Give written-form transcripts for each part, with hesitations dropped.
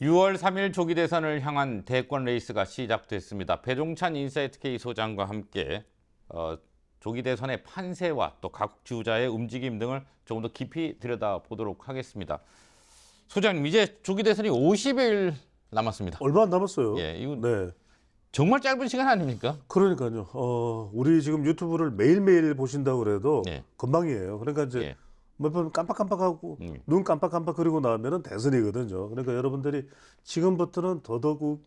6월 3일 조기 대선을 향한 대권 레이스가 시작됐습니다. 배종찬 인사이트K 소장과 함께 조기 대선의 판세와 또 각 주자의 움직임 등을 조금 더 깊이 들여다보도록 하겠습니다. 소장님, 이제 조기 대선이 50일 남았습니다. 얼마 안 남았어요. 예, 이거 네. 정말 짧은 시간 아닙니까? 그러니까요. 우리 지금 유튜브를 매일매일 보신다고 그래도 예. 금방이에요. 그러니까 이제 예. 몇 번 깜빡깜빡하고 눈 깜빡깜빡 그리고 나면은 대선이거든요. 그러니까 여러분들이 지금부터는 더더욱이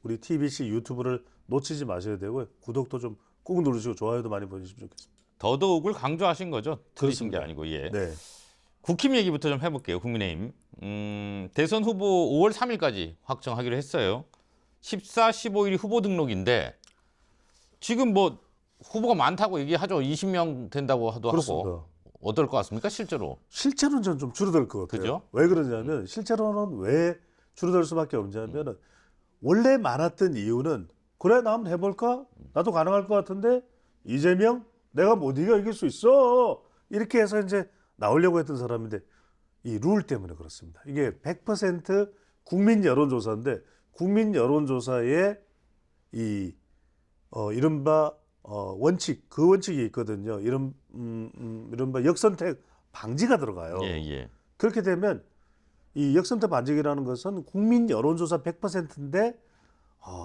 우리 TBC 유튜브를 놓치지 마셔야 되고요. 구독도 좀 꾹 누르시고 좋아요도 많이 보내주시면 좋겠습니다. 더더욱을 강조하신 거죠? 틀리신 게 그렇습니다. 아니고. 예. 네. 국힘 얘기부터 좀 해볼게요. 국민의힘. 대선 후보 5월 3일까지 확정하기로 했어요. 14, 15일이 후보 등록인데 지금 뭐 후보가 많다고 얘기하죠. 20명 된다고 하고. 그렇습니다. 어떨 것 같습니까? 실제로. 실제로는 저는 좀 줄어들 것 같아요. 그죠? 왜 그러냐면 실제로는 왜 줄어들 수밖에 없냐면은 원래 많았던 이유는 그래 나 한번 해볼까? 나도 가능할 것 같은데 이재명 내가 못 이길 수 있어 이렇게 해서 이제 나오려고 했던 사람인데 이 룰 때문에 그렇습니다. 이게 100% 국민 여론조사인데 국민 여론조사에 이 이른바 원칙 그 원칙이 있거든요. 이른바 역선택 방지가 들어가요. 예, 예. 그렇게 되면 이 역선택 방지라는 것은 국민 여론조사 100%인데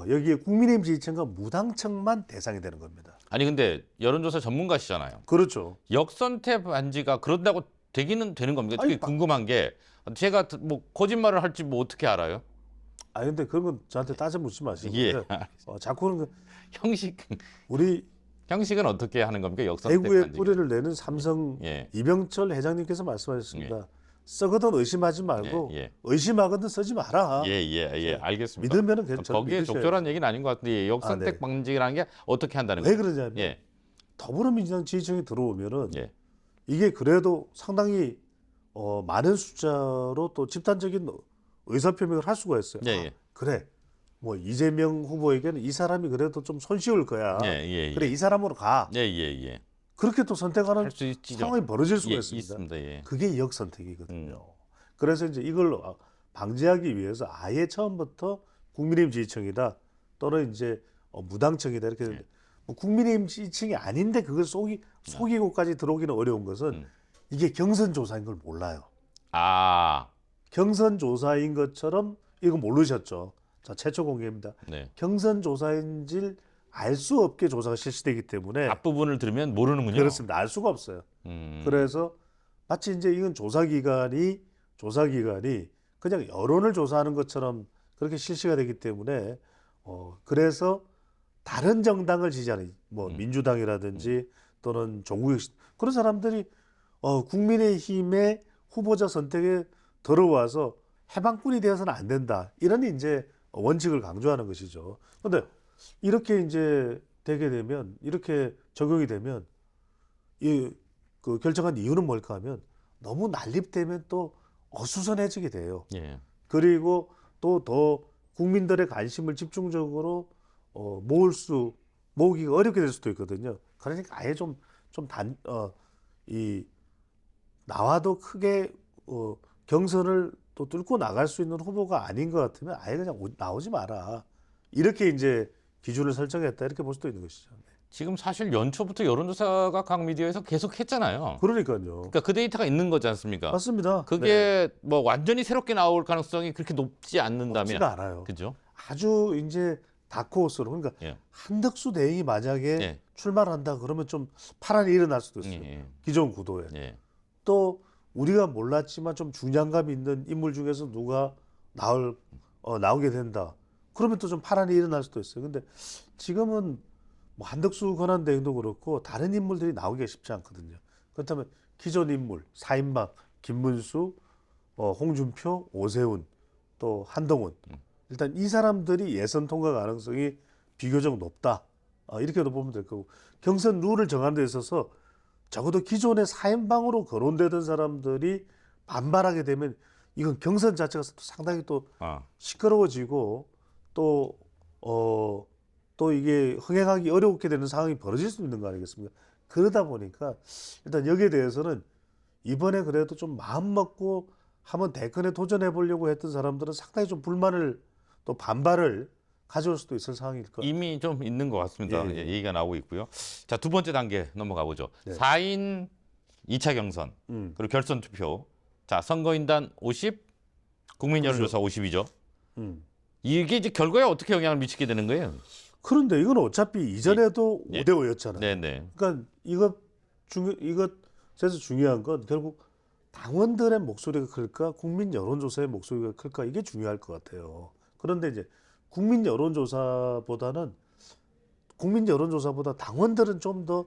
여기에 국민의힘 지지층과 무당층만 대상이 되는 겁니다. 아니 근데 여론조사 전문가시잖아요. 그렇죠. 역선택 반지가 그런다고 되기는 되는 겁니까? 아니, 되게 궁금한 게 제가 뭐 거짓말을 할지 뭐 어떻게 알아요? 근데 그런 건 저한테 따져 묻지 마시고 예. 자꾸는 형식은 우리 어떻게 하는 겁니까? 역선택 대구의 반지. 뿌리를 내는 삼성 예. 이병철 회장님께서 말씀하셨습니다. 썩어든 의심하지 말고 예, 예. 의심하거든 쓰지 마라. 예, 알겠습니다. 믿으면은 괜찮아요. 거기에 적절한 얘기는 아닌 것 같은데 역선택 네. 방지라는 게 어떻게 한다는 왜 거예요? 그러냐면 예, 더불어민주당 지지층이 들어오면은 예, 이게 그래도 상당히 많은 숫자로 또 집단적인 의사표명을 할 수가 있어요. 예, 예. 그래, 뭐 이재명 후보에게는 이 사람이 그래도 좀 손쉬울 거야. 예. 그래, 이 사람으로 가. 예. 그렇게 또 선택하는 할 수 있지죠. 상황이 벌어질 수가 예, 있습니다. 있습니다. 예. 그게 역선택이거든요. 그래서 이제 이걸 방지하기 위해서 아예 처음부터 국민의힘 지지층이다 또는 이제 무당층이다 이렇게 뭐 국민의힘 지지층이 아닌데 그걸 속이고까지 들어오기는 어려운 것은 이게 경선 조사인 걸 몰라요. 아, 경선 조사인 것처럼 이거 모르셨죠? 자, 최초 공개입니다. 네. 경선 조사인지 알 수 없게 조사가 실시되기 때문에 앞부분을 들으면 모르는군요. 그렇습니다. 알 수가 없어요. 그래서 마치 이제 이건 조사기관이 그냥 여론을 조사하는 것처럼 그렇게 실시가 되기 때문에 그래서 다른 정당을 지지하는 뭐 민주당이라든지 또는 조국혁 그런 사람들이 국민의힘의 후보자 선택에 들어와서 해방꾼이 되어서는 안 된다. 이런 이제 원칙을 강조하는 것이죠. 그런데 이렇게 이제 되게 되면 이렇게 적용이 되면 그 결정한 이유는 뭘까 하면 너무 난립되면 또 어수선해지게 돼요. 예. 그리고 또 더 국민들의 관심을 집중적으로 모으기가 어렵게 될 수도 있거든요. 그러니까 아예 나와도 크게 경선을 또 뚫고 나갈 수 있는 후보가 아닌 것 같으면 아예 그냥 나오지 마라. 이렇게 이제 기준을 설정했다 이렇게 볼 수도 있는 것이죠. 네. 지금 사실 연초부터 여론조사가 각 미디어에서 계속 했잖아요. 그러니까요. 그러니까 그 데이터가 있는 거지 않습니까? 맞습니다. 그게 뭐 완전히 새롭게 나올 가능성이 그렇게 높지 않는다면. 높지가 않아요. 그죠? 아주 이제 다크호스로 그러니까 예. 한덕수 대행이 만약에 예. 출마를 한다 그러면 좀 파란이 일어날 수도 있어요. 예. 기존 구도에. 예. 또 우리가 몰랐지만 좀 중량감 있는 인물 중에서 누가 나오게 된다. 그러면 또 좀 파란이 일어날 수도 있어요. 근데 지금은 뭐 한덕수 권한대행도 그렇고 다른 인물들이 나오기가 쉽지 않거든요. 그렇다면 기존 인물 4인방 김문수, 홍준표, 오세훈, 또 한동훈 일단 이 사람들이 예선 통과 가능성이 비교적 높다. 이렇게도 보면 될 거고 경선 룰을 정하는 데 있어서 적어도 기존의 4인방으로 거론되던 사람들이 반발하게 되면 이건 경선 자체가 상당히 또 시끄러워지고 또 이게 흥행하기 어렵게 되는 상황이 벌어질 수 있는 거 아니겠습니까? 그러다 보니까 일단 여기에 대해서는 이번에 그래도 좀 마음 먹고 한번 대권에 도전해 보려고 했던 사람들은 상당히 좀 불만을 또 반발을 가져올 수도 있을 상황일 것 같아요. 이미 좀 있는 것 같습니다. 예, 예. 얘기가 나오고 있고요. 자, 두 번째 단계 넘어가 보죠. 네. 4인 2차 경선 그리고 결선 투표. 자, 선거인단 50, 국민 여론조사 50이죠. 음. 이게 이제 결과에 어떻게 영향을 미치게 되는 거예요? 그런데 이건 어차피 이전에도 예. 5대 5였잖아요. 네네. 그러니까 이것에서 중요한 건 결국 당원들의 목소리가 클까, 국민 여론조사의 목소리가 클까, 이게 중요할 것 같아요. 그런데 이제 국민 여론조사보다 당원들은 좀 더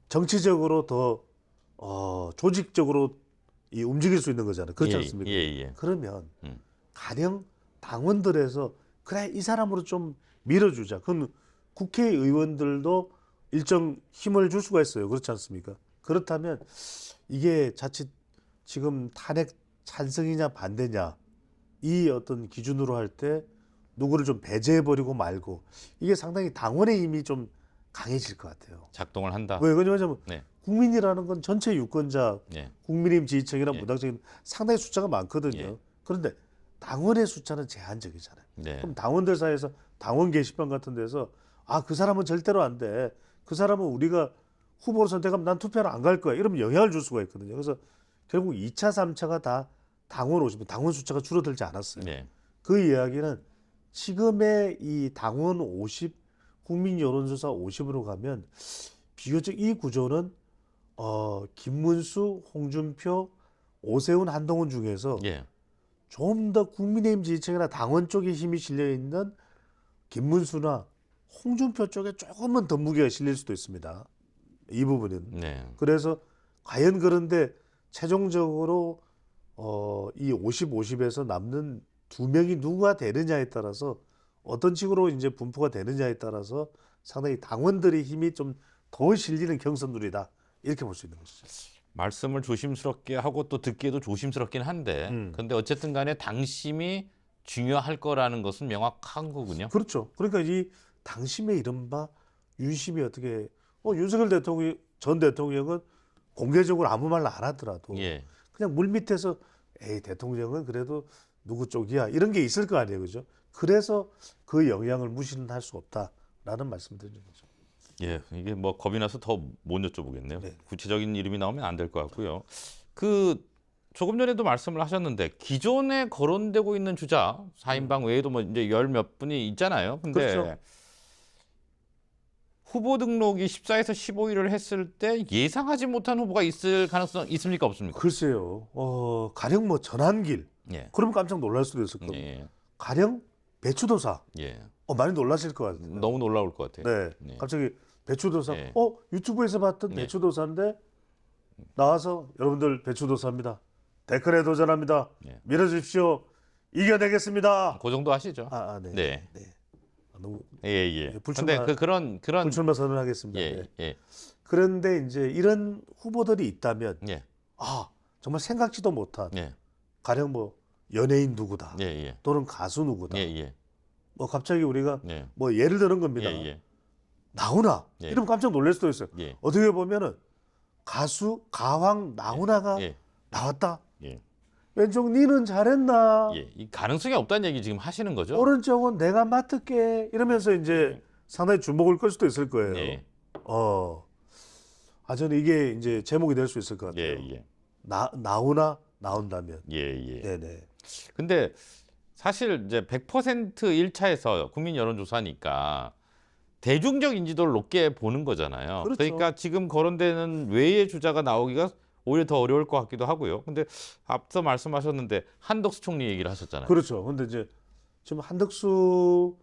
정치적으로 더 조직적으로 이 움직일 수 있는 거잖아요. 그렇지 않습니까? 예. 그러면 가령 당원들에서 그래 이 사람으로 좀 밀어주자. 그럼 국회의원들도 일정 힘을 줄 수가 있어요. 그렇지 않습니까? 그렇다면 이게 자칫 지금 탄핵 찬성이냐 반대냐 이 어떤 기준으로 할 때 누구를 좀 배제해버리고 말고 이게 상당히 당원의 힘이 좀 강해질 것 같아요. 작동을 한다. 왜? 왜냐하면 네. 국민이라는 건 전체 유권자, 예. 국민의힘 지지층이나 예. 무당층 상당히 숫자가 많거든요. 예. 그런데 당원의 숫자는 제한적이잖아요. 네. 그럼 당원들 사이에서 당원 게시판 같은 데서 그 사람은 절대로 안 돼. 그 사람은 우리가 후보로 선택하면 난 투표를 안 갈 거야. 이러면 영향을 줄 수가 있거든요. 그래서 결국 2차, 3차가 다 당원 50, 당원 숫자가 줄어들지 않았어요. 네. 그 이야기는 지금의 이 당원 50, 국민 여론조사 50으로 가면 비교적 이 구조는 김문수, 홍준표, 오세훈, 한동훈 중에서 예. 좀 더 국민의힘 지지층이나 당원 쪽에 힘이 실려 있는 김문수나 홍준표 쪽에 조금은 더 무게가 실릴 수도 있습니다. 이 부분은. 네. 그래서 과연 그런데 최종적으로 이 50, 50에서 남는 두 명이 누가 되느냐에 따라서 어떤 식으로 이제 분포가 되느냐에 따라서 상당히 당원들의 힘이 좀 더 실리는 경선룰이다. 이렇게 볼 수 있는 것이죠. 말씀을 조심스럽게 하고 또 듣기에도 조심스럽긴 한데 근데 어쨌든 간에 당심이 중요할 거라는 것은 명확한 거군요. 그렇죠. 그러니까 이 당심의 이른바 윤심이 어떻게 윤석열 대통령 전 대통령은 공개적으로 아무 말 안 하더라도 예. 그냥 물밑에서 대통령은 그래도 누구 쪽이야 이런 게 있을 거 아니에요, 그죠? 그래서 그 영향을 무시는 할 수 없다라는 말씀드리는 거죠. 예, 이게 뭐 겁이 나서 더 못 여쭤보겠네요. 네. 구체적인 이름이 나오면 안 될 것 같고요. 그 조금 전에도 말씀을 하셨는데 기존에 거론되고 있는 주자 4인방 외에도 뭐 이제 열 몇 분이 있잖아요. 근데 그렇죠. 후보 등록이 14에서 15일을 했을 때 예상하지 못한 후보가 있을 가능성 있습니까 없습니까? 글쎄요. 가령 뭐 전환길 예. 그러면 깜짝 놀랄 수도 있을 겁니다. 예. 가령 배추도사 예. 많이 놀라실 것 같아요. 너무 놀라울 것 같아요. 네. 네. 갑자기 배추도사 네. 유튜브에서 봤던 네. 배추도사인데 나와서 여러분들 배추도사입니다. 댓글에 도전합니다. 네. 밀어주십시오. 이겨내겠습니다. 그 정도 하시죠. 네. 네. 너무 예. 불출마- 근데 그런 불출마 선언하겠습니다. 예. 네. 예. 그런데 이제 이런 후보들이 있다면 예. 정말 생각지도 못한 예. 가령 뭐 연예인 누구다 예. 또는 가수 누구다 예. 뭐 갑자기 우리가 예. 뭐 예를 드는 겁니다. 예. 나훈아 예. 이러면 깜짝 놀랄 수도 있어요. 예. 어떻게 보면은 가수 가왕 나훈아가 예. 나왔다. 예. 왼쪽 니는 잘했나? 예. 이 가능성이 없다는 얘기 지금 하시는 거죠? 오른쪽은 내가 맡을게 이러면서 이제 상당히 주목을 끌 수도 있을 거예요. 예. 저는 이게 이제 제목이 될 수 있을 것 같아요. 예. 나훈아 나온다면. 예. 네네. 근데 사실 이제 100% 1차에서 국민 여론조사니까 대중적 인지도를 높게 보는 거잖아요. 그렇죠. 그러니까 지금 거론되는 외의 주자가 나오기가 오히려 더 어려울 것 같기도 하고요. 근데 앞서 말씀하셨는데 한덕수 총리 얘기를 하셨잖아요. 그렇죠. 근데 이제 지금 한덕수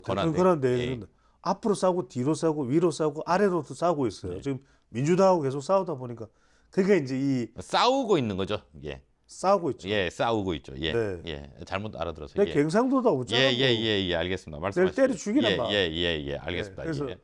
대통령 권한 대행은 앞으로 싸우고 뒤로 싸우고 위로 싸우고 아래로도 싸우고 있어요. 지금 민주당하고 계속 싸우다 보니까 그러니까 이제 이 싸우고 있는 거죠. 예. 싸우고 있죠. 예, 싸우고 있죠. 예. 네. 예. 잘못 알아들어서. 내 예. 갱상도다 없잖아. 예, 알겠습니다. 말씀하시죠. 때려 죽이나 봐. 예, 알겠습니다. 네, 그래서 예.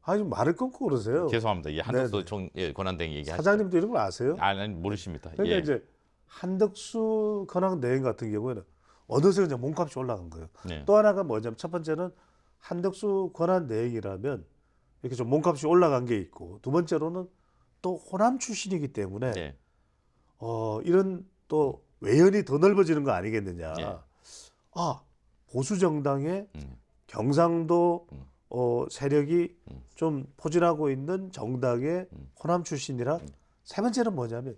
아니 말을 끊고 그러세요. 죄송합니다. 이 한덕수 네네. 권한대행 얘기하시죠. 사장님도 이런 걸 아세요? 아니 모르십니다. 그러니까 예. 이제 한덕수 권한 대행 같은 경우에는 어느새 그냥 몸값이 올라간 거예요. 네. 또 하나가 뭐냐면 첫 번째는 한덕수 권한 대행이라면 이렇게 좀 몸값이 올라간 게 있고 두 번째로는 또 호남 출신이기 때문에 네. 이런 또 외연이 더 넓어지는 거 아니겠느냐. 예. 보수 정당의 경상도 세력이 좀 포진하고 있는 정당의 호남 출신이라 세 번째는 뭐냐면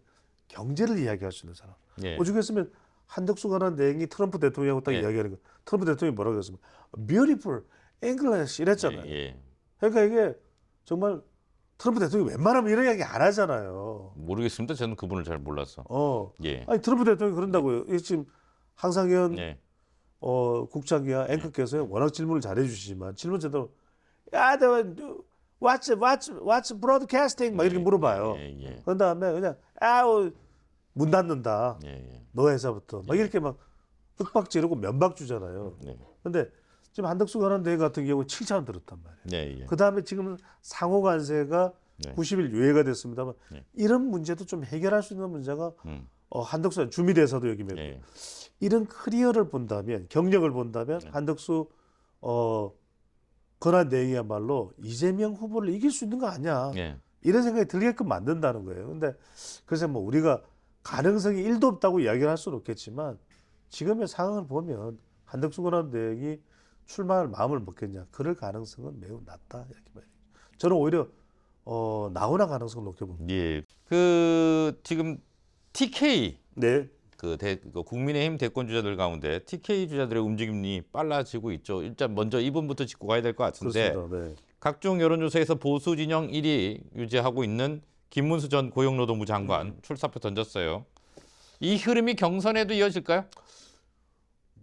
경제를 이야기할 수 있는 사람. 예. 오죽했으면 한덕수가 한 내용이 트럼프 대통령하고 딱 예. 이야기하는 거. 트럼프 대통령이 뭐라고 했습니까? Beautiful English 이랬잖아요. 예. 그러니까 이게 정말 트럼프 대통령이 웬만하면 이런 이야기 안 하잖아요. 모르겠습니다. 저는 그분을 잘 몰라서. 예. 아니 트럼프 대통령이 그런다고요. 이 지금 항상현 예. 국장이야 앵커께서 워낙 질문을 잘해주시지만 질문 제대로 what's broadcasting 막 이렇게 물어봐요. 예. 그런 다음에 그냥 문 닫는다. 예. 너 회사부터 막 이렇게 막 윽박 지르고 면박 주잖아요. 네. 근데 지금 한덕수 관한대회 같은 경우 칭찬 들었단 말이에요. 예. 그 다음에 지금 상호 관세가 네. 90일 유예가 됐습니다만 네. 이런 문제도 좀 해결할 수 있는 문제가 한덕수 주미대사도 여기 맺고 예. 이런 커리어를 본다면 경력을 본다면 한덕수 권한 대행이야말로 이재명 후보를 이길 수 있는 거 아니야. 예. 이런 생각이 들게끔 만든다는 거예요. 근데 그래서 뭐 우리가 가능성이 1도 없다고 이야기를 할 수는 없겠지만 지금의 상황을 보면 한덕수 권한 대행이 출마할 마음을 먹겠냐. 그럴 가능성은 매우 낮다. 이렇게 말이죠. 저는 오히려 나오나 가능성을 높게 봅니다. 예. 지금 TK 네. 그 국민의힘 대권 주자들 가운데 TK 주자들의 움직임이 빨라지고 있죠. 일단 먼저 이분부터 짚고 가야 될 것 같은데 그렇습니다. 네. 각종 여론조사에서 보수 진영 1위 유지하고 있는 김문수 전 고용노동부 장관 출사표 던졌어요. 이 흐름이 경선에도 이어질까요?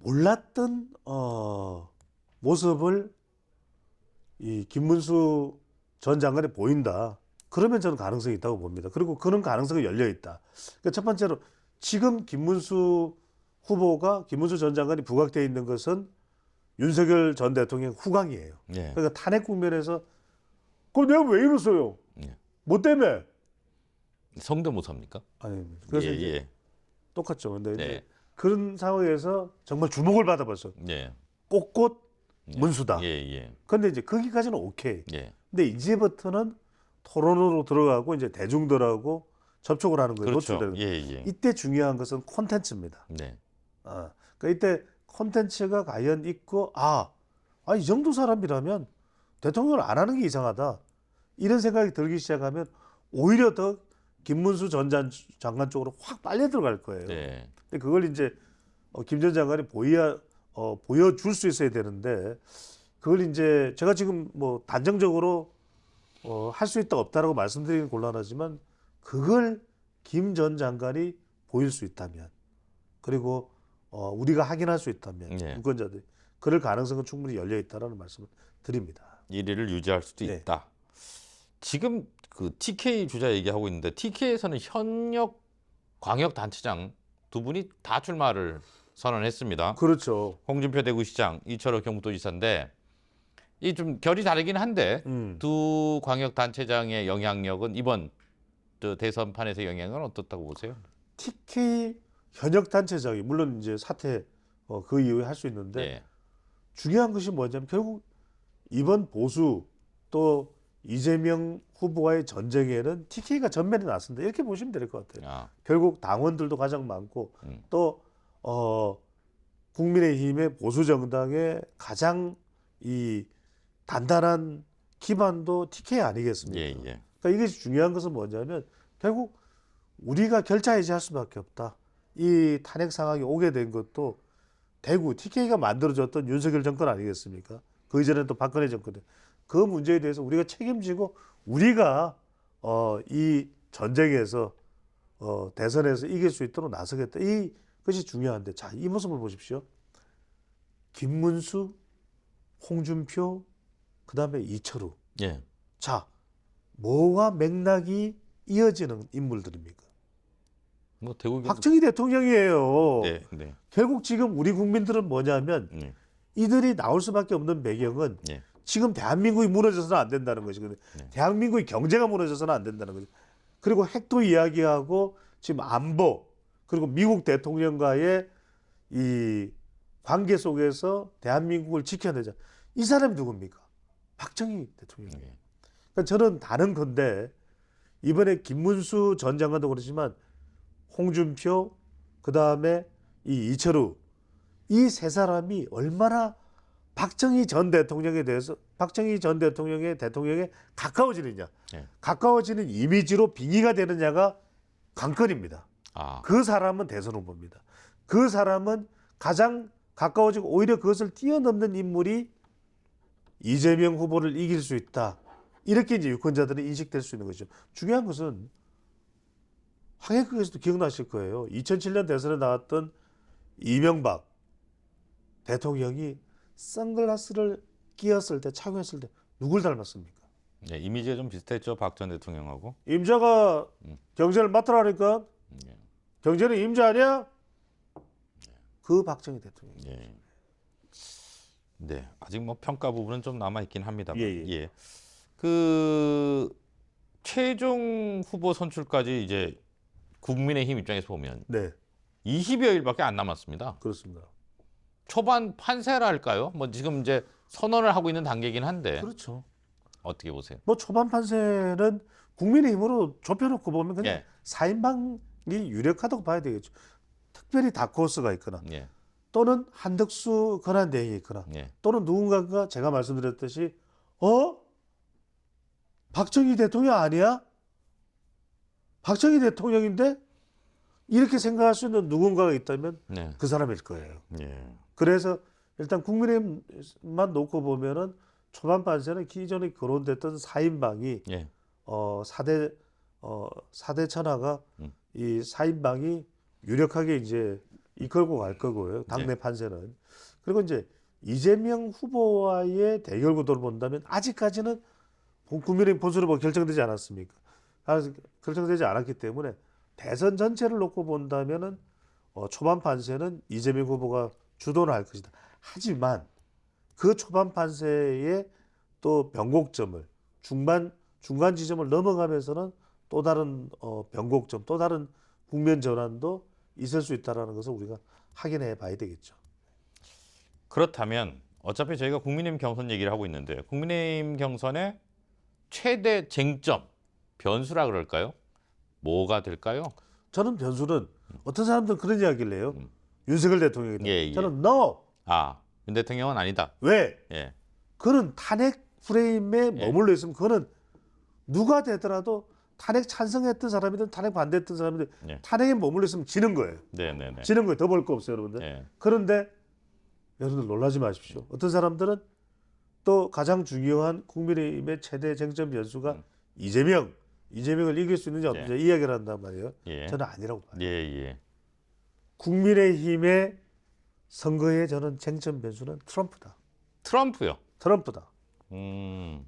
몰랐던 모습을 이 김문수 전 장관이 보인다. 그러면 저는 가능성이 있다고 봅니다. 그리고 그런 가능성이 열려 있다. 그러니까 첫 번째로 지금 김문수 전 장관이 부각되어 있는 것은 윤석열 전 대통령 후광이에요. 예. 그러니까 탄핵 국면에서 그럼 내가 왜 이랬어요? 예. 뭐 때문에? 성대 못 삽니까? 아니 그래서 예, 이제 예. 똑같죠. 근데 네. 이제 그런 상황에서 정말 주목을 받아봤어. 예. 꽃꽃 문수다. 예, 예. 근데 이제 거기까지는 오케이. 예. 근데 이제부터는 토론으로 들어가고 이제 대중들하고 접촉을 하는 거예요. 그렇죠. 노출되는. 예, 예. 이때 중요한 것은 콘텐츠입니다. 네. 그러니까 이때 콘텐츠가 과연 있고 이 정도 사람이라면 대통령을 안 하는 게 이상하다. 이런 생각이 들기 시작하면 오히려 더 김문수 전 장관 쪽으로 확 빨려 들어갈 거예요. 네. 근데 그걸 이제 김 전 장관이 보여줄 수 있어야 되는데 그걸 이제 제가 지금 뭐 단정적으로 할 수 있다 없다라고 말씀드리긴 곤란하지만 그걸 김 전 장관이 보일 수 있다면 그리고 우리가 확인할 수 있다면 예. 유권자들이 그럴 가능성은 충분히 열려 있다라는 말씀을 드립니다. 1위를 유지할 수도 네. 있다. 지금 그 TK 주자 얘기하고 있는데 TK에서는 현역 광역 단체장 두 분이 다 출마를 선언했습니다. 그렇죠. 홍준표 대구시장, 이철호 경북도지사인데 이 좀 결이 다르긴 한데 두 광역 단체장의 영향력은 이번 대선판에서 영향은 어떻다고 보세요? TK 현역 단체장이 물론 이제 사퇴 그 이후에 할 수 있는데 예. 중요한 것이 뭐냐면 결국 이번 보수 또 이재명 후보와의 전쟁에는 TK가 전면에 나선다 이렇게 보시면 될 것 같아요. 결국 당원들도 가장 많고 또 국민의힘의 보수 정당의 가장 이 단단한 기반도 TK 아니겠습니까? 예, 예. 그러니까 이게 중요한 것은 뭐냐면 결국 우리가 결자해지할 수밖에 없다. 이 탄핵 상황이 오게 된 것도 대구 TK가 만들어졌던 윤석열 정권 아니겠습니까? 그 이전에 또 박근혜 정권. 그 문제에 대해서 우리가 책임지고 우리가 이 전쟁에서 대선에서 이길 수 있도록 나서겠다. 이것이 중요한데 자, 이 모습을 보십시오. 김문수, 홍준표, 그다음에 이철우. 예. 자, 뭐와 맥락이 이어지는 인물들입니까? 뭐 대구 박정희 대통령이에요. 네, 네. 결국 지금 우리 국민들은 뭐냐면 네. 이들이 나올 수밖에 없는 배경은 네. 지금 대한민국이 무너져서는 안 된다는 것이거든요. 대한민국의 경제가 무너져서는 안 된다는 거죠. 그리고 핵도 이야기하고 지금 안보 그리고 미국 대통령과의 이 관계 속에서 대한민국을 지켜내자. 이 사람이 누굽니까? 박정희 대통령이에요. 그러니까 저는 다른 건데 이번에 김문수 전 장관도 그렇지만 홍준표, 그 다음에 이 이철우, 이 세 사람이 얼마나 박정희 전 대통령에 대해서 박정희 전 대통령에 가까워지느냐, 예. 가까워지는 이미지로 빙의가 되느냐가 관건입니다. 아, 그 사람은 대선 후보입니다. 그 사람은 가장 가까워지고 오히려 그것을 뛰어넘는 인물이 이재명 후보를 이길 수 있다. 이렇게 이제 유권자들이 인식될 수 있는 것이죠. 중요한 것은 황해국에서도 기억나실 거예요. 2007년 대선에 나왔던 이명박 대통령이 선글라스를 끼었을 때, 착용했을 때 누굴 닮았습니까? 예, 이미지가 좀 비슷했죠, 박 전 대통령하고. 임자가 경제를 맡으라니까 예. 경제는 임자 아니야? 그 박정희 대통령. 예. 네, 아직 뭐 평가 부분은 좀 남아 있긴 합니다만. 예. 그 최종 후보 선출까지 이제 국민의힘 입장에서 보면 네, 20여일밖에 안 남았습니다. 그렇습니다. 초반 판세랄까요? 뭐 지금 이제 선언을 하고 있는 단계이긴 한데 그렇죠. 어떻게 보세요? 뭐 초반 판세는 국민의힘으로 좁혀놓고 보면 그냥 예. 4인방이 유력하다고 봐야 되겠죠. 특별히 다크호스가 있거나 예. 또는 한덕수 권한대행이 있거나 예. 또는 누군가가 제가 말씀드렸듯이 박정희 대통령 아니야? 박정희 대통령인데 이렇게 생각할 수 있는 누군가가 있다면 네. 그 사람일 거예요. 예. 그래서 일단 국민의힘만 놓고 보면은 초반 판세는 기존에 거론됐던 4인방이 예. 4대 천하가 이 4인방이 유력하게 이제 이끌고 갈 거고요. 당내 판세는. 그리고 이제 이재명 후보와의 대결 구도를 본다면 아직까지는 국민의힘 본선 후보 결정되지 않았습니까? 결정되지 않았기 때문에 대선 전체를 놓고 본다면은 초반 판세는 이재명 후보가 주도를 할 것이다. 하지만 그 초반 판세의 또 변곡점을 중간 지점을 넘어가면서는 또 다른 변곡점, 또 다른 국면 전환도 있을 수 있다라는 것을 우리가 확인해 봐야 되겠죠. 그렇다면 어차피 저희가 국민의힘 경선 얘기를 하고 있는데 국민의힘 경선의 최대 쟁점, 변수라 그럴까요? 뭐가 될까요? 저는 변수는 어떤 사람들은 그런 이야기를 해요. 윤석열 대통령이다. 예. 저는 no. 아, 윤 대통령은 아니다. 왜? 예. 그는 탄핵 프레임에 머물러 있으면 그거는 누가 되더라도 탄핵 찬성했던 사람이든 탄핵 반대했던 사람이든 예. 탄핵에 머물러 있으면 지는 거예요. 네네네. 지는 거예요. 더 볼 거 없어요, 여러분들. 예. 그런데 여러분들 놀라지 마십시오. 어떤 사람들은 또 가장 중요한 국민의힘의 최대 쟁점 변수가 이재명을 이길 수 있는지 없는지 이야기를 한단 말이에요. 예. 저는 아니라고 봐요. 예. 국민의힘의 선거의 저는 쟁점 변수는 트럼프다. 트럼프요. 트럼프다.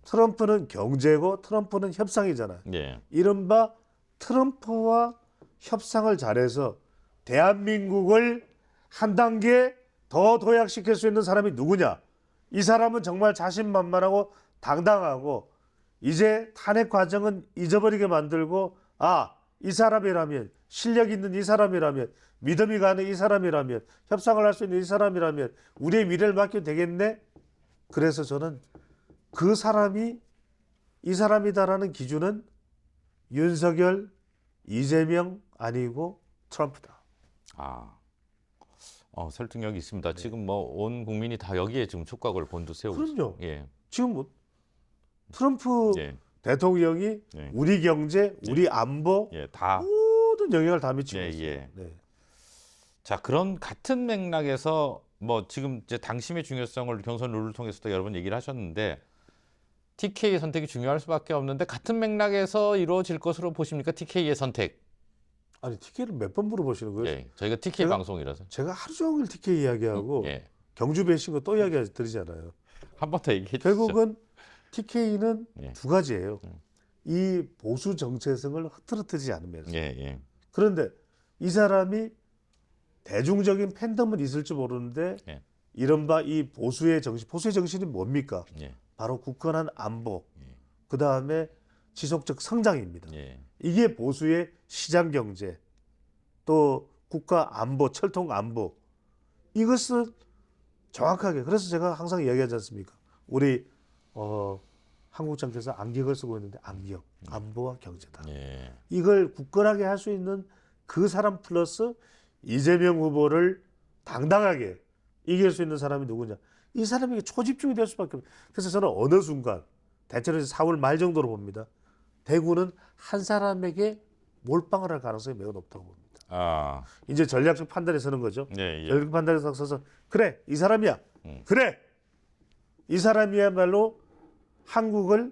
트럼프는 경제고 트럼프는 협상이잖아요. 예. 이른바 트럼프와 협상을 잘해서 대한민국을 한 단계 더 도약시킬 수 있는 사람이 누구냐? 이 사람은 정말 자신만만하고 당당하고 이제 탄핵 과정은 잊어버리게 만들고 이 사람이라면 실력 있는 이 사람이라면 믿음이 가는 이 사람이라면 협상을 할 수 있는 이 사람이라면 우리의 미래를 맡겨도 되겠네? 그래서 저는 그 사람이 이 사람이다라는 기준은 윤석열, 이재명 아니고 트럼프다. 설득력이 있습니다. 지금 뭐 온 국민이 다 여기에 지금 촉각을 곤두세우고 그럼요. 예. 지금 뭐 트럼프 예. 대통령이 우리 경제, 우리 안보 다 모든 영향을 다 미치고 있어요. 네. 자, 그런 같은 맥락에서 뭐 지금 이제 당심의 중요성을 경선 룰을 통해서도 여러 번 얘기를 하셨는데 TK 선택이 중요할 수밖에 없는데 같은 맥락에서 이루어질 것으로 보십니까? TK의 선택. 아니 TK를 몇 번 물어보시는 거예요? 예. 저희가 TK 방송이라서. 제가 하루 종일 TK 이야기하고 경주 배신 거 또 이야기 드리잖아요. 한 번 더 얘기해 주시죠. 결국은 TK는 두 가지예요. 이 보수 정체성을 흐트러뜨리지 않으면서. 그런데 이 사람이 대중적인 팬덤은 있을지 모르는데 이른바 이 보수의 정신이 뭡니까? 바로 굳건한 안보, 그 다음에 지속적 성장입니다. 이게 보수의 시장 경제, 또 국가 안보, 철통 안보 이것을 정확하게 그래서 제가 항상 이야기하지 않습니까? 우리 한국장께서 안경을 쓰고 있는데 안경, 안보와 경제다. 이걸 굳건하게 할 수 있는 그 사람 플러스 이재명 후보를 당당하게 이길 수 있는 사람이 누구냐. 이 사람에게 초집중이 될 수밖에 없어요. 그래서 저는 어느 순간 대체로 4월 말 정도로 봅니다. 대구는 한 사람에게 몰빵을 할 가능성이 매우 높다고 봅니다. 아, 이제 전략적 판단에 서는 거죠. 예, 예. 전략적 판단에 서서 그래 이 사람이야. 그래 이 사람이야말로 한국을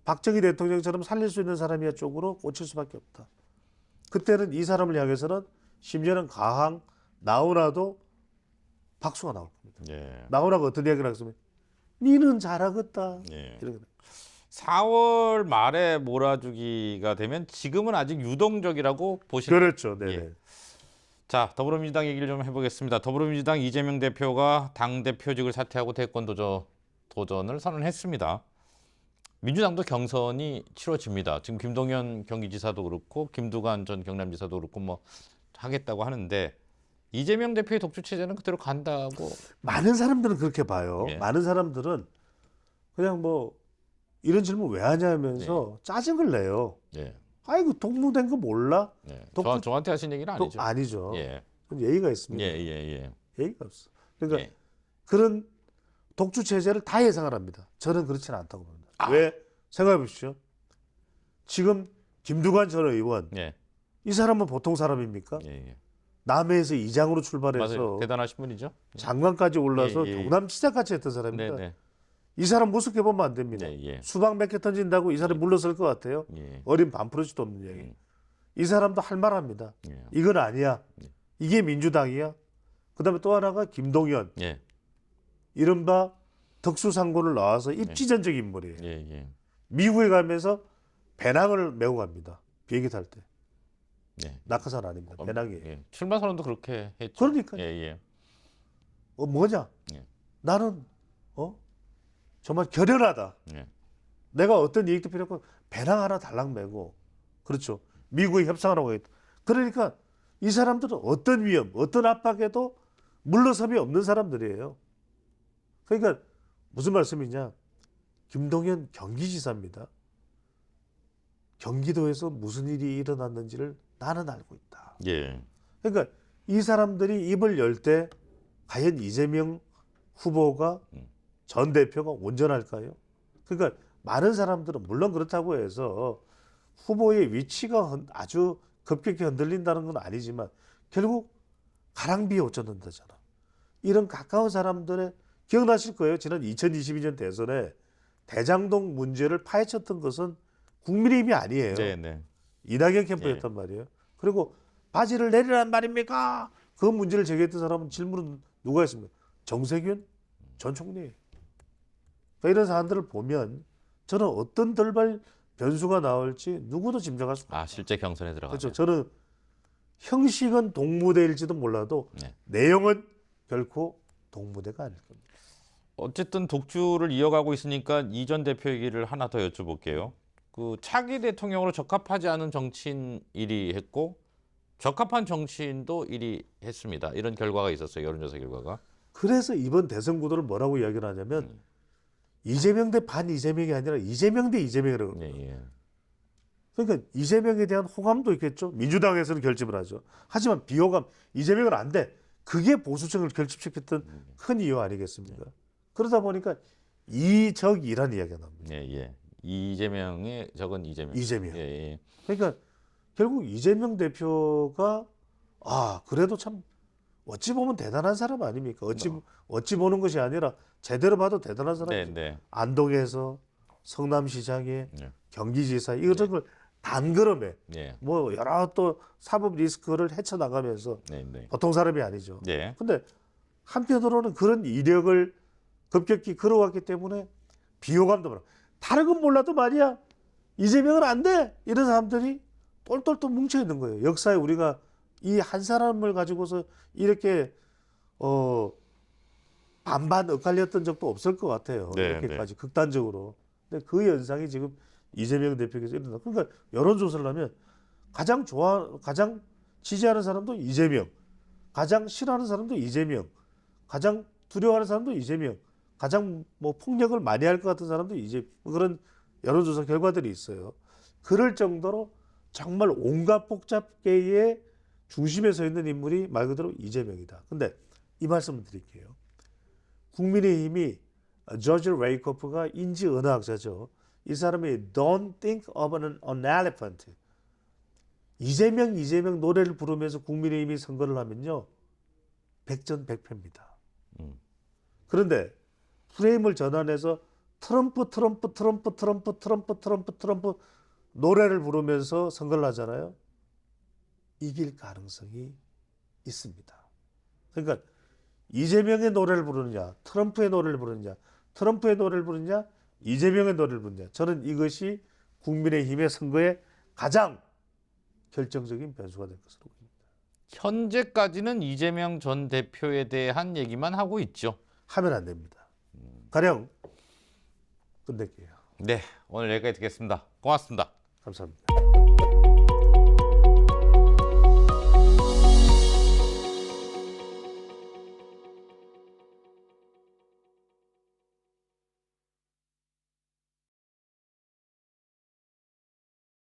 박정희 대통령처럼 살릴 수 있는 사람이야 쪽으로 꽂힐 수밖에 없다. 그때는 이 사람을 향해서는 심지어는 가항 나훈아도 박수가 나올 겁니다. 예. 나훈아가 어떤 이야기를 하겠으면 니는 잘하겠다. 예. 이렇게. 4월 말에 몰아주기가 되면 지금은 아직 유동적이라고 보시는. 그렇죠. 네. 예. 자, 더불어민주당 얘기를 좀 해보겠습니다. 더불어민주당 이재명 대표가 당 대표직을 사퇴하고 대권 도전을 선언했습니다. 민주당도 경선이 치러집니다. 지금 김동연 경기지사도 그렇고 김두관 전 경남지사도 그렇고 뭐 하겠다고 하는데 이재명 대표의 독주 체제는 그대로 간다고. 많은 사람들은 그렇게 봐요. 예. 많은 사람들은 그냥 뭐 이런 질문 왜 하냐면서 짜증을 내요. 예. 아이고 독무된 거 몰라? 예. 독주- 저한테 하신 얘기는 아니죠. 아니죠. 예. 좀 예의가 있습니다. 예, 예, 예. 예의가 없어. 그러니까 예. 그런 독주 체제를 다 예상을 합니다. 저는 그렇지는 않다고 봅니다. 왜? 생각해 보십시오. 지금 김두관 전 의원 예. 이 사람은 보통 사람입니까? 예, 예. 남해에서 이장으로 출발해서 맞아요. 대단하신 분이죠. 장관까지 올라서 예, 예. 경남지사까지 했던 네, 사람입니다. 네. 이 사람 무섭게 보면 안 됩니다. 예, 예. 수박 몇 개 던진다고 이 사람이 물러설 것 같아요. 예. 어린 반프로지도 없는 얘기. 이 사람도 할 말합니다. 예. 이건 아니야. 이게 민주당이야. 그다음에 또 하나가 김동연. 예. 이른바 특수상고를 나와서 입지전적 인물이에요. 예, 예. 미국에 가면서 배낭을 메고 갑니다. 비행기 탈 때. 예. 낙하산 아닙니다. 배낭이에요. 예. 출마 선언도 그렇게 했죠. 그러니까요. 예, 예. 뭐냐? 예. 나는 정말 결연하다. 예. 내가 어떤 이익도 필요 없고 배낭 하나 달랑 메고 그렇죠. 미국에 협상하라고 하겠다. 그러니까 이 사람들은 어떤 위험, 어떤 압박에도 물러섬이 없는 사람들이에요. 그러니까 무슨 말씀이냐? 김동연 경기지사입니다. 경기도에서 무슨 일이 일어났는지를 나는 알고 있다. 예. 그러니까 이 사람들이 입을 열 때 과연 이재명 후보가 전 대표가 온전할까요? 그러니까 많은 사람들은 물론 그렇다고 해서 후보의 위치가 아주 급격히 흔들린다는 건 아니지만 결국 가랑비에 옷 젖는다잖아. 이런 가까운 사람들의 기억나실 거예요. 지난 2022년 대선에 대장동 문제를 파헤쳤던 것은 국민의힘이 아니에요. 네, 네. 이낙연 캠프였단 말이에요. 그리고 바지를 내리란 말입니까? 그 문제를 제기했던 사람은 질문은 누가 했습니까? 정세균 전 총리. 그러니까 이런 사람들을 보면 저는 어떤 돌발 변수가 나올지 누구도 짐작할 수 없어요. 아, 실제 경선에 들어가면. 그렇죠. 저는 형식은 동무대일지도 몰라도 네. 내용은 결코 동무대가 아닐 겁니다. 어쨌든 독주를 이어가고 있으니까 이 전 대표 얘기를 하나 더 여쭤볼게요. 그 차기 대통령으로 적합하지 않은 정치인 1위 했고 적합한 정치인도 1위 했습니다. 이런 결과가 있었어요. 여론조사 결과가. 그래서 이번 대선 구도를 뭐라고 이야기를 하냐면 이재명 대 반 이재명이 아니라 이재명 대 이재명이라고. 예, 예. 그러니까 이재명에 대한 호감도 있겠죠. 민주당에서는 결집을 하죠. 하지만 비호감, 이재명은 안 돼. 그게 보수층을 결집시켰던 큰 이유 아니겠습니까? 그러다 보니까 이적이라는 이야기가 나옵니다. 예, 예. 이재명의 적은 이재명. 이재명. 예, 예. 그러니까 결국 이재명 대표가 그래도 참 어찌 보면 대단한 사람 아닙니까? 어찌 보는 것이 아니라 제대로 봐도 대단한 네, 사람이죠. 네. 안동에서 성남시장에 네. 경기지사 이런 걸 단걸음에 네. 뭐 여러 또 사법 리스크를 헤쳐나가면서 네, 네. 보통 사람이 아니죠. 네. 근데 한편으로는 그런 이력을 급격히 걸어왔기 때문에 비호감도 많아. 다른 건 몰라도 말이야. 이재명은 안 돼. 이런 사람들이 똘똘똘 뭉쳐 있는 거예요. 역사에 우리가 이 한 사람을 가지고서 이렇게 반반 엇갈렸던 적도 없을 것 같아요. 네, 이렇게까지 극단적으로. 근데 그 현상이 지금 이재명 대표께서 일어나. 그러니까 여론조사를 하면 가장 지지하는 사람도 이재명, 가장 싫어하는 사람도 이재명, 가장 두려워하는 사람도 이재명, 가장 뭐 폭력을 많이 할 것 같은 사람도 그런 여론조사 결과들이 있어요. 그럴 정도로 정말 온갖 복잡계의 중심에 서 있는 인물이 말 그대로 이재명이다. 근데 이 말씀을 드릴게요. 국민의힘이 조지 레이커프가 인지 언어학자죠. 이 사람이 Don't think of an elephant. 이재명 노래를 부르면서 국민의힘이 선거를 하면요. 백전백패입니다. 그런데 프레임을 전환해서 트럼프 노래를 부르면서 선거를 하잖아요. 이길 가능성이 있습니다. 그러니까 이재명의 노래를 부르느냐, 트럼프의 노래를 부르느냐, 트럼프의 노래를 부르느냐, 이재명의 노래를 부르느냐. 저는 이것이 국민의힘의 선거에 가장 결정적인 변수가 될 것으로 보입니다. 현재까지는 이재명 전 대표에 대한 얘기만 하고 있죠. 하면 안 됩니다. 가령 끝낼게요. 네, 오늘 여기까지 듣겠습니다. 고맙습니다. 감사합니다.